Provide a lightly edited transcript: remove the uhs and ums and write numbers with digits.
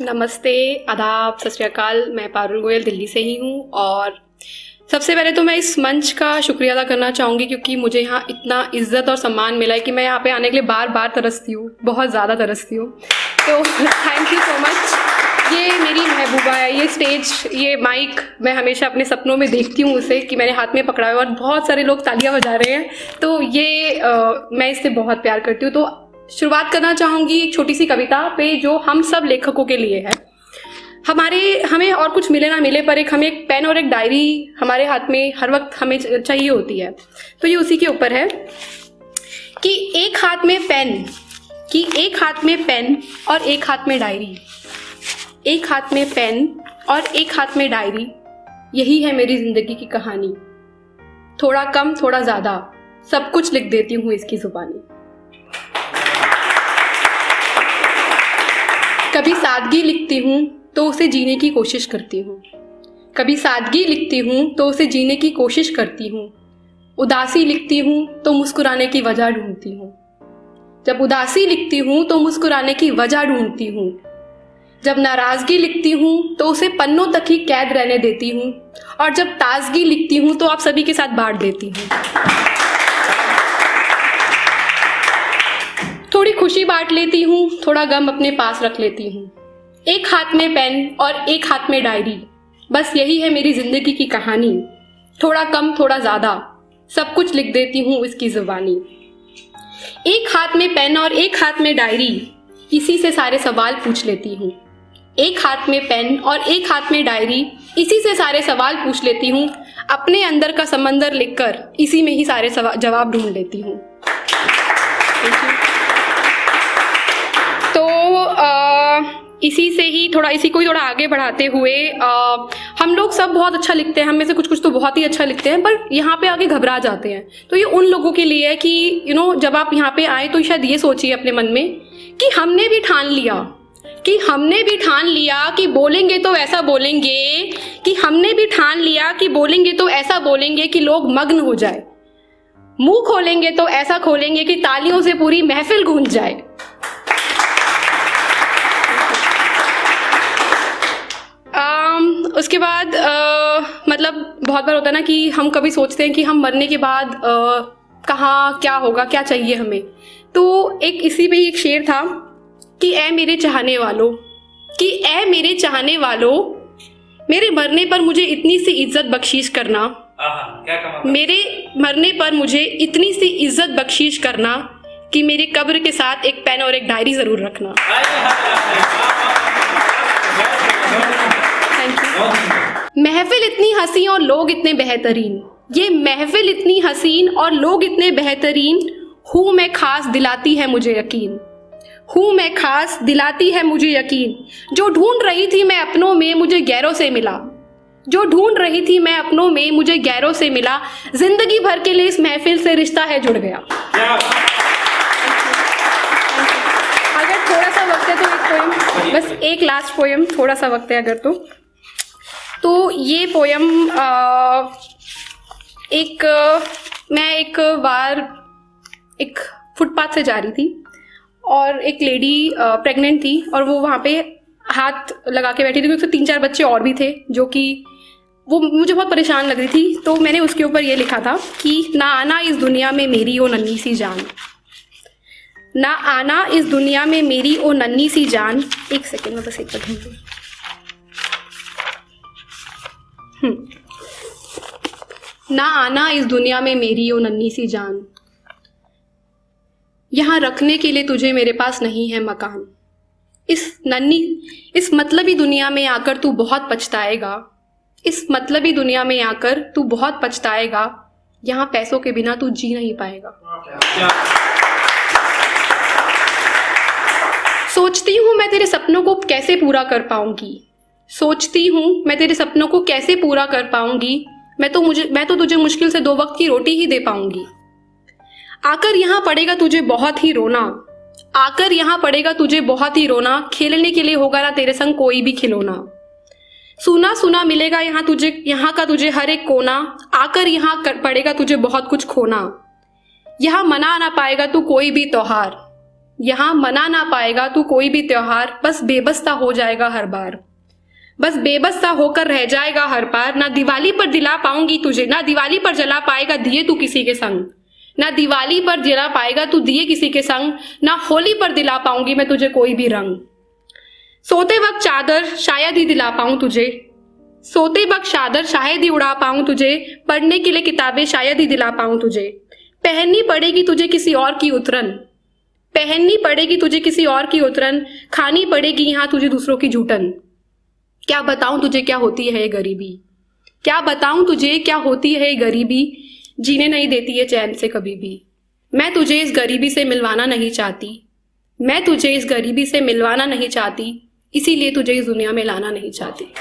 नमस्ते, आदाब, सत श्री अकाल। मैं पारुल गोयल दिल्ली से ही हूँ और सबसे पहले तो मैं इस मंच का शुक्रिया अदा करना चाहूँगी क्योंकि मुझे यहाँ इतना इज्जत और सम्मान मिला है कि मैं यहाँ पे आने के लिए बार बार तरसती हूँ, बहुत ज़्यादा तरसती हूँ। तो थैंक यू सो मच। ये मेरी महबूबा है, ये स्टेज, ये माइक मैं हमेशा अपने सपनों में देखती हूँ उसे कि मैंने हाथ में पकड़ा है और बहुत सारे लोग तालियां बजा रहे हैं, तो ये मैं इससे बहुत प्यार करती हूँ। तो शुरुआत करना चाहूँगी एक छोटी सी कविता पे जो हम सब लेखकों के लिए है। हमें और कुछ मिले ना मिले पर हमें एक पेन और एक डायरी हमारे हाथ में हर वक्त हमें चाहिए होती है। तो ये उसी के ऊपर है कि एक हाथ में पेन और एक हाथ में डायरी, एक हाथ में पेन और एक हाथ में डायरी, यही है मेरी जिंदगी की कहानी। थोड़ा कम थोड़ा ज्यादा सब कुछ लिख देती हूँ इसकी जुबानी। कभी सादगी लिखती हूँ तो उसे जीने की कोशिश करती हूँ, कभी सादगी लिखती हूँ तो उसे जीने की कोशिश करती हूँ। उदासी लिखती हूँ तो मुस्कुराने की वजह ढूंढती हूँ, जब उदासी लिखती हूँ तो मुस्कुराने की वजह ढूंढती हूँ। जब नाराजगी लिखती हूँ तो उसे पन्नों तक ही कैद रहने देती हूँ और जब ताजगी लिखती हूँ तो आप सभी के साथ बांट देती हूँ। थोड़ी खुशी बांट लेती हूँ, थोड़ा गम अपने पास रख लेती हूँ। एक हाथ में पेन और एक हाथ में डायरी, बस यही है मेरी जिंदगी की कहानी। थोड़ा कम थोड़ा ज्यादा सब कुछ लिख देती हूँ इसकी जुबानी। एक हाथ में पेन और एक हाथ में डायरी, इसी से सारे सवाल पूछ लेती हूँ। एक हाथ में पेन और एक हाथ में डायरी, इसी से सारे सवाल पूछ लेती हूँ। अपने अंदर का समंदर लिखकर इसी में ही सारे जवाब ढूंढ लेती हूँ। तो इसी को ही थोड़ा आगे बढ़ाते हुए हम लोग सब बहुत अच्छा लिखते हैं, हम में से कुछ तो बहुत ही अच्छा लिखते हैं, पर यहाँ पे आगे घबरा जाते हैं। तो ये उन लोगों के लिए है कि जब आप यहाँ पे आए तो शायद ये सोचिए अपने मन में कि हमने भी ठान लिया कि बोलेंगे तो ऐसा बोलेंगे, कि हमने भी ठान लिया कि बोलेंगे तो ऐसा बोलेंगे कि लोग मग्न हो जाए। मुंह खोलेंगे तो ऐसा खोलेंगे कि तालियों से पूरी महफिल गूंज जाए। उसके बाद मतलब बहुत बार होता है ना कि हम कभी सोचते हैं कि हम मरने के बाद कहाँ क्या होगा, क्या चाहिए हमें। तो इसी पे एक शेर था कि ऐ मेरे चाहने वालों, मेरे मरने पर मुझे इतनी सी इज्जत बख्शीश करना, मेरे मरने पर मुझे इतनी सी इज्जत बख्शीश करना कि मेरे कब्र के साथ एक पेन और एक डायरी जरूर रखना। महफिल इतनी हसीन और लोग इतने बेहतरीन, ये महफिल इतनी हसीन और लोग इतने बेहतरीन, हूँ मैं खास दिलाती है मुझे यकीन, हूँ मैं खास दिलाती है मुझे यकीन। जो ढूंढ रही थी मैं अपनों में मुझे गैरों से मिला, जो ढूंढ रही थी मैं अपनों में मुझे गैरों से मिला। जिंदगी भर के लिए इस महफिल से रिश्ता है जुड़ गया। अगर थोड़ा सा वक्त है तो एक पोएम, बस एक लास्ट पोएम, थोड़ा सा वक्त है अगर तो ये पोयम मैं एक बार एक फुटपाथ से जा रही थी और एक लेडी प्रेग्नेंट थी और वो वहाँ पे हाथ लगा के बैठी थी, क्योंकि 3-4 बच्चे और भी थे जो कि वो मुझे बहुत परेशान लग रही थी। तो मैंने उसके ऊपर ये लिखा था कि ना आना इस दुनिया में मेरी ओ नन्ही सी जान, ना आना इस दुनिया में मेरी ओ नन्ही सी जान। एक सेकेंड में बस एक सेकेंड। ना आना इस दुनिया में मेरी ओ नन्ही सी जान, यहाँ रखने के लिए तुझे मेरे पास नहीं है मकान। इस मतलबी दुनिया में आकर तू बहुत पछताएगा, इस मतलबी दुनिया में आकर तू बहुत पछताएगा। यहाँ पैसों के बिना तू जी नहीं पाएगा। सोचती हूँ मैं तेरे सपनों को कैसे पूरा कर पाऊंगी, सोचती हूँ मैं तेरे सपनों को कैसे पूरा कर पाऊंगी। मैं तो तुझे मुश्किल से 2 वक्त की रोटी ही दे पाऊंगी। आकर यहाँ पड़ेगा तुझे बहुत ही रोना, आकर यहाँ पड़ेगा तुझे बहुत ही रोना। खेलने के लिए होगा ना तेरे संग कोई भी खिलौना। सुना सुना मिलेगा यहाँ का तुझे हर एक कोना। आकर यहाँ पड़ेगा तुझे बहुत कुछ खोना। यहाँ मना ना पाएगा तू कोई भी त्योहार, यहाँ मना ना पाएगा तू कोई भी त्योहार, बस बेबस सा हो जाएगा हर बार, बस बेबस सा होकर रह जाएगा हर पार। ना दिवाली पर दिला पाऊंगी तुझे, ना दिवाली पर जला पाएगा दिए तू किसी के संग, ना दिवाली पर जला पाएगा तू दिए किसी के संग, ना होली पर दिला पाऊंगी मैं तुझे कोई भी रंग। सोते वक्त चादर शायद ही दिला पाऊं तुझे, सोते वक्त चादर शायद ही उड़ा पाऊं तुझे, पढ़ने के लिए किताबें शायद ही दिला पाऊं तुझे। पहननी पड़ेगी तुझे किसी और की उतरन, पहननी पड़ेगी तुझे किसी और की उतरन, खानी पड़ेगी यहाँ तुझे दूसरों की जूठन। क्या बताऊं तुझे क्या होती है ये गरीबी, क्या बताऊं तुझे क्या होती है ये गरीबी, जीने नहीं देती है चैन से कभी भी। मैं तुझे इस गरीबी से मिलवाना नहीं चाहती, मैं तुझे इस गरीबी से मिलवाना नहीं चाहती, इसीलिए तुझे इस दुनिया में लाना नहीं चाहती।